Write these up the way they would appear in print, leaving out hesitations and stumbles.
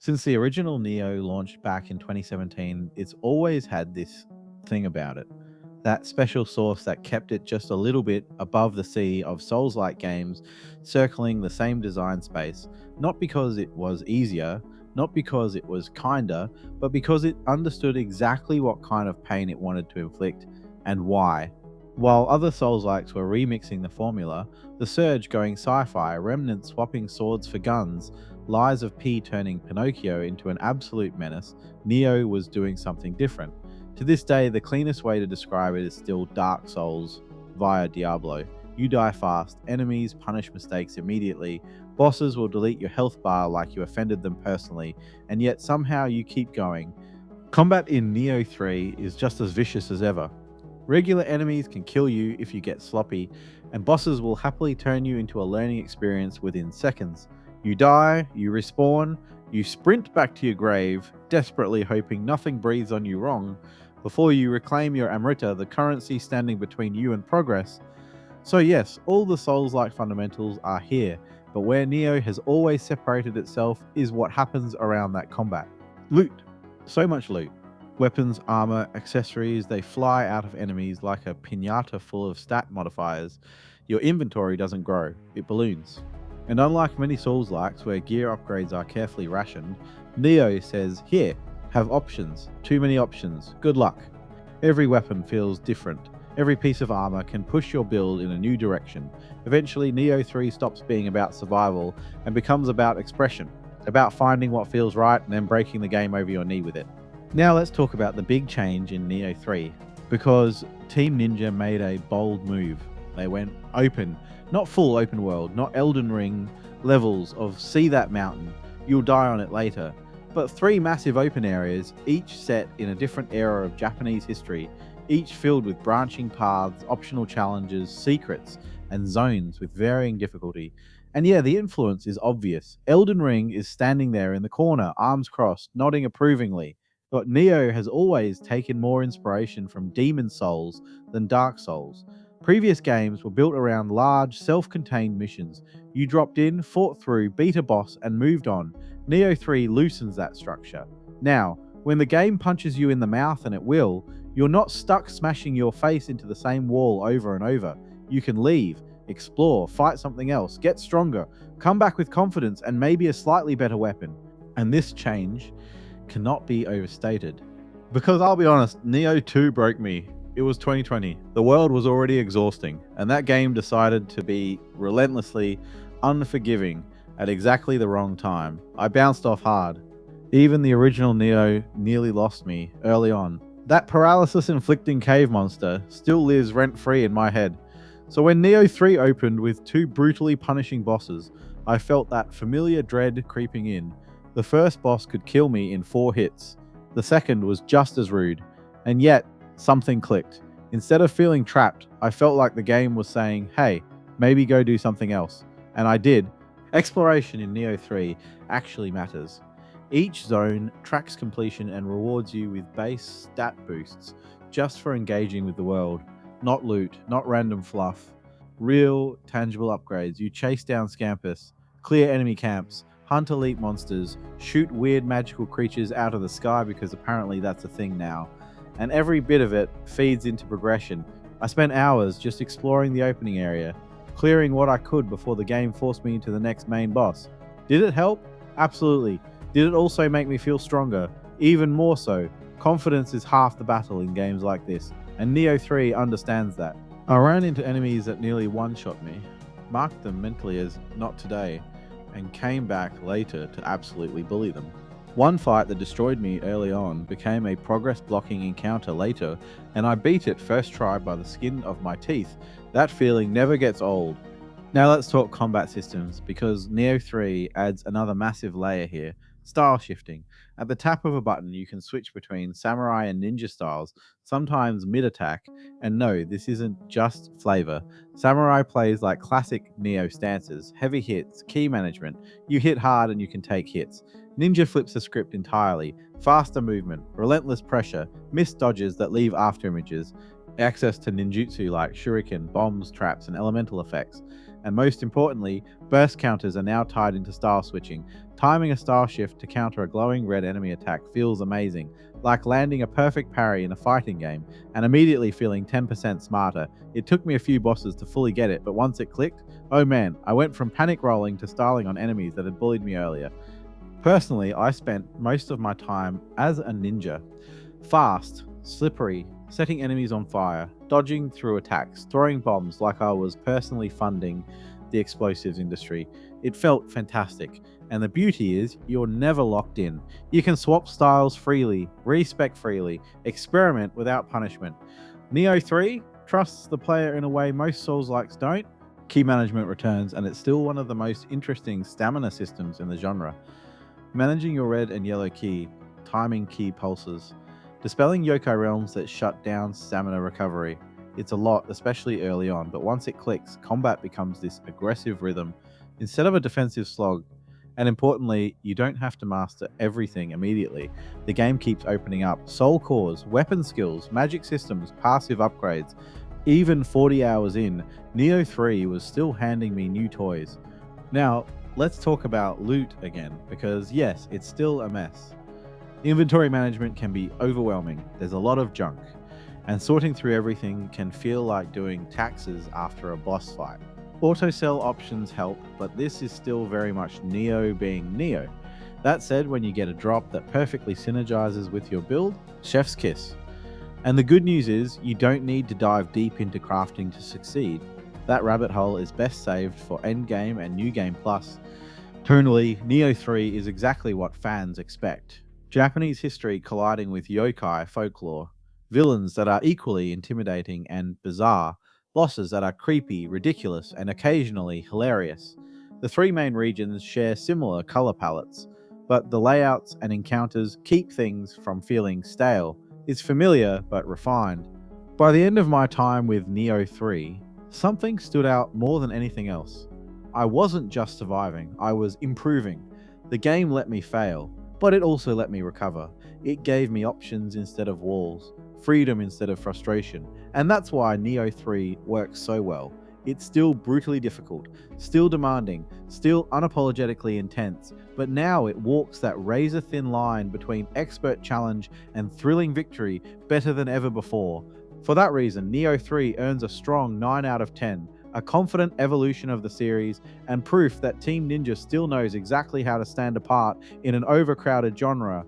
Since the original Nioh launched back in 2017, it's always had this thing about it. That special sauce that kept it just a little bit above the sea of Souls-like games circling the same design space, not because it was easier, not because it was kinder, but because it understood exactly what kind of pain it wanted to inflict and why. While other Souls-likes were remixing the formula, the Surge going sci-fi, Remnant swapping swords for guns, Lies of P turning Pinocchio into an absolute menace, Nioh was doing something different. To this day, the cleanest way to describe it is still Dark Souls via Diablo. You die fast, enemies punish mistakes immediately, bosses will delete your health bar like you offended them personally, and yet somehow you keep going. Combat in Nioh 3 is just as vicious as ever. Regular enemies can kill you if you get sloppy, and bosses will happily turn you into a learning experience within seconds. You die, you respawn, you sprint back to your grave, desperately hoping nothing breathes on you wrong, before you reclaim your Amrita, the currency standing between you and progress. So yes, all the Souls-like fundamentals are here, but where Nioh has always separated itself is what happens around that combat. Loot. So much loot. Weapons, armor, accessories, they fly out of enemies like a piñata full of stat modifiers. Your inventory doesn't grow, it balloons. And unlike many Souls-likes where gear upgrades are carefully rationed, Nioh says, here, have options. Too many options. Good luck. Every weapon feels different. Every piece of armor can push your build in a new direction. Eventually, Nioh 3 stops being about survival and becomes about expression, about finding what feels right and then breaking the game over your knee with it. Now let's talk about the big change in Nioh 3, because Team Ninja made a bold move. They went open, not full open world, not Elden Ring levels of see that mountain, you'll die on it later, but 3 massive open areas, each set in a different era of Japanese history, each filled with branching paths, optional challenges, secrets, and zones with varying difficulty. And yeah, the influence is obvious. Elden Ring is standing there in the corner, arms crossed, nodding approvingly. But Nioh has always taken more inspiration from Demon Souls than Dark Souls. Previous games were built around large, self contained missions. You dropped in, fought through, beat a boss, and moved on. Nioh 3 loosens that structure. Now, when the game punches you in the mouth, and it will, you're not stuck smashing your face into the same wall over and over. You can leave, explore, fight something else, get stronger, come back with confidence and maybe a slightly better weapon. And this change cannot be overstated. Because I'll be honest, Nioh 2 broke me. It was 2020. The world was already exhausting, and that game decided to be relentlessly unforgiving at exactly the wrong time. I bounced off hard. Even the original Nioh nearly lost me early on. That paralysis inflicting cave monster still lives rent free in my head. So when Nioh 3 opened with 2 brutally punishing bosses, I felt that familiar dread creeping in. The first boss could kill me in 4 hits. The second was just as rude. And yet, something clicked. Instead of feeling trapped, I felt like the game was saying, hey, maybe go do something else. And I did. Exploration in Nioh 3 actually matters. Each zone tracks completion and rewards you with base stat boosts just for engaging with the world. Not loot, not random fluff. Real, tangible upgrades. You chase down scampers, clear enemy camps, hunt elite monsters, shoot weird magical creatures out of the sky because apparently that's a thing now. And every bit of it feeds into progression. I spent hours just exploring the opening area, clearing what I could before the game forced me into the next main boss. Did it help? Absolutely. Did it also make me feel stronger? Even more so. Confidence is half the battle in games like this, and Nioh 3 understands that. I ran into enemies that nearly one-shot me, marked them mentally as not today, and came back later to absolutely bully them. One fight that destroyed me early on became a progress blocking encounter later, and I beat it first try by the skin of my teeth. That feeling never gets old. Now let's talk combat systems, because Nioh 3 adds another massive layer here. Style shifting. At the tap of a button, you can switch between samurai and ninja styles, sometimes mid-attack, and no, this isn't just flavor. Samurai plays like classic Nioh stances, heavy hits, key management, you hit hard and you can take hits. Ninja flips the script entirely, faster movement, relentless pressure, missed dodges that leave afterimages, access to ninjutsu like shuriken, bombs, traps, and elemental effects. And most importantly, burst counters are now tied into style switching. Timing a style shift to counter a glowing red enemy attack feels amazing, like landing a perfect parry in a fighting game and immediately feeling 10% smarter. It took me a few bosses to fully get it, but once it clicked, oh man, I went from panic rolling to styling on enemies that had bullied me earlier. Personally, I spent most of my time as a ninja. Fast, slippery, setting enemies on fire, dodging through attacks, throwing bombs like I was personally funding the explosives industry. It felt fantastic. And the beauty is, you're never locked in. You can swap styles freely, respec freely, experiment without punishment. Nioh 3 trusts the player in a way most Souls-likes don't. Key management returns, and it's still one of the most interesting stamina systems in the genre. Managing your red and yellow ki, timing key pulses, dispelling yokai realms that shut down stamina recovery. It's a lot, especially early on, but once it clicks, combat becomes this aggressive rhythm instead of a defensive slog. And importantly, you don't have to master everything immediately. The game keeps opening up soul cores, weapon skills, magic systems, passive upgrades. Even 40 hours in, Nioh 3 was still handing me new toys. Now, let's talk about loot again, because yes, it's still a mess. Inventory management can be overwhelming. There's a lot of junk, and sorting through everything can feel like doing taxes after a boss fight. Auto sell options help, but this is still very much Nioh being Nioh. That said, when you get a drop that perfectly synergizes with your build, chef's kiss. And the good news is, you don't need to dive deep into crafting to succeed. That rabbit hole is best saved for endgame and New Game Plus. Tonally, Nioh 3 is exactly what fans expect. Japanese history colliding with yokai folklore, villains that are equally intimidating and bizarre, bosses that are creepy, ridiculous, and occasionally hilarious. The three main regions share similar color palettes, but the layouts and encounters keep things from feeling stale. It's familiar but refined. By the end of my time with Nioh 3, something stood out more than anything else. I wasn't just surviving, I was improving. The game let me fail, but it also let me recover. It gave me options instead of walls, freedom instead of frustration, and that's why Nioh 3 works so well. It's still brutally difficult, still demanding, still unapologetically intense, but now it walks that razor-thin line between expert challenge and thrilling victory better than ever before. For that reason, Nioh 3 earns a strong 9 out of 10, a confident evolution of the series, and proof that Team Ninja still knows exactly how to stand apart in an overcrowded genre.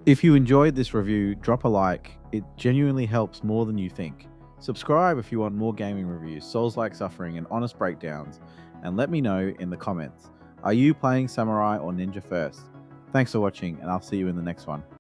If you enjoyed this review, drop a like. It genuinely helps more than you think. Subscribe if you want more gaming reviews, Souls-like suffering, and honest breakdowns, and let me know in the comments. Are you playing Samurai or Ninja first? Thanks for watching, and I'll see you in the next one.